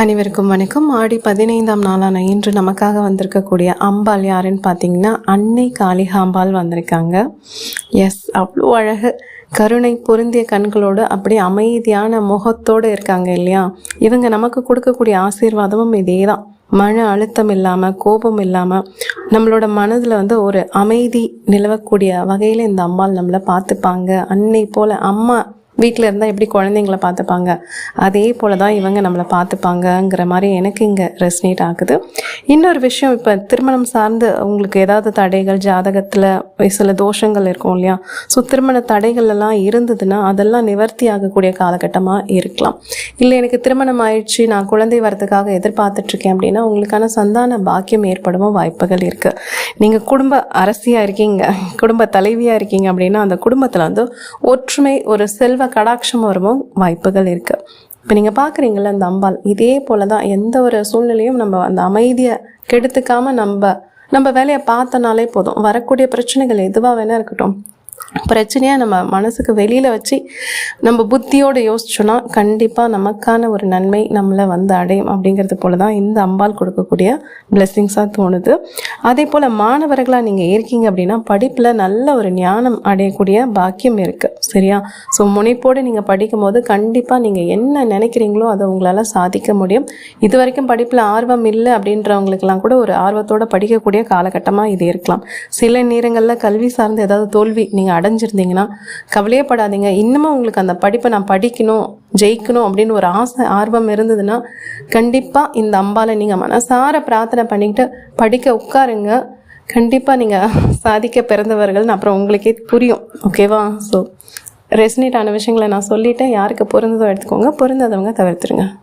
அனைவருக்கும் வணக்கம். ஆடி 15ஆம் நாளான இன்று நமக்காக வந்திருக்கக்கூடிய அம்பாள் யாருன்னு பார்த்தீங்கன்னா அன்னை காளிகாம்பாள் வந்திருக்காங்க. எஸ், அவ்வளோ அழகு, கருணை பொருந்திய கண்களோடு அப்படியே அமைதியான முகத்தோடு இருக்காங்க இல்லையா. இவங்க நமக்கு கொடுக்கக்கூடிய ஆசீர்வாதமும் இதே தான். மன அழுத்தம் இல்லாமல், கோபம் இல்லாமல், நம்மளோட மனதில் ஒரு அமைதி நிலவக்கூடிய வகையில் இந்த அம்பாள் நம்மளை பார்த்துப்பாங்க. அன்னை போல் அம்மா வீட்டில் இருந்தால் எப்படி குழந்தைங்கள பார்த்துப்பாங்க, அதே போல் தான் இவங்க நம்மளை பார்த்துப்பாங்கங்கிற மாதிரி எனக்கு இங்கே ரெஸ்னேட் ஆகுது. இன்னொரு விஷயம், இப்போ திருமணம் சார்ந்து உங்களுக்கு ஏதாவது தடைகள், ஜாதகத்தில் சில தோஷங்கள் இருக்கும் இல்லையா. ஸோ திருமண தடைகள் எல்லாம் இருந்ததுன்னா அதெல்லாம் நிவர்த்தி ஆகக்கூடிய காலகட்டமாக இருக்கலாம். இல்லை எனக்கு திருமணம் ஆயிடுச்சு, நான் குழந்தை வரதுக்காக எதிர்பார்த்துட்ருக்கேன் அப்படின்னா உங்களுக்கான சந்தான பாக்கியம் ஏற்படவும் வாய்ப்புகள் இருக்குது. நீங்கள் குடும்ப அரசியாக இருக்கீங்க, குடும்ப தலைவியாக இருக்கீங்க அப்படின்னா அந்த குடும்பத்தில் ஒற்றுமை, ஒரு செல்வ கடாட்சம் வரவும் வாய்ப்புகள் இருக்குது. இப்போ நீங்கள் பார்க்குறீங்கள அந்த அம்பாள் இதே போல தான் எந்த ஒரு சூழ்நிலையும் நம்ம அந்த அமைதியை கெடுத்துக்காமல் நம்ம வேலையை பார்த்தனாலே போதும். வரக்கூடிய பிரச்சனைகள் எதுவாக வேணா இருக்கட்டும், பிரச்சனையாக நம்ம மனசுக்கு வெளியில் வச்சு நம்ம புத்தியோடு யோசிச்சோன்னா கண்டிப்பாக நமக்கான ஒரு நன்மை நம்மளை அடையும். அப்படிங்கிறது போல தான் இந்த அம்பாள் கொடுக்கக்கூடிய பிளெஸ்ஸிங்ஸாக தோணுது. அதே போல் மாணவர்களாக நீங்கள் இருக்கீங்க அப்படின்னா படிப்பில் நல்ல ஒரு ஞானம் அடையக்கூடிய பாக்கியம் இருக்குது, சரியா. ஸோ முனைப்போடு நீங்கள் படிக்கும் போது கண்டிப்பாக நீங்கள் என்ன நினைக்கிறீங்களோ அதை உங்களால் சாதிக்க முடியும். இது வரைக்கும் படிப்பில் ஆர்வம் இல்லை அப்படின்றவங்களுக்கெல்லாம் கூட ஒரு ஆர்வத்தோடு படிக்கக்கூடிய காலகட்டமாக இது இருக்கலாம். சில நேரங்களில் கல்வி சார்ந்த ஏதாவது தோல்வி நீங்கள் அடைஞ்சிருந்தீங்கன்னா கவலையே படாதீங்க. இன்னமும் உங்களுக்கு அந்த படிப்பை நான் படிக்கணும், ஜெயிக்கணும் அப்படின்னு ஒரு ஆசை, ஆர்வம் இருந்ததுன்னா கண்டிப்பாக இந்த அம்பாலை நீங்கள் மனசார பிரார்த்தனை பண்ணிக்கிட்டு படிக்க உட்காருங்க. கண்டிப்பாக நீங்கள் சாதிக்க பிறந்தவர்கள்னு அப்புறம் உங்களுக்கே புரியும், ஓகேவா. ஸோ ரெஸ்னேட் ஆன விஷயங்களை நான் சொல்லிட்டேன். யாருக்கு பொருந்ததோ எடுத்துக்கோங்க, பொருந்தாதவங்க தவிர்த்துருங்க.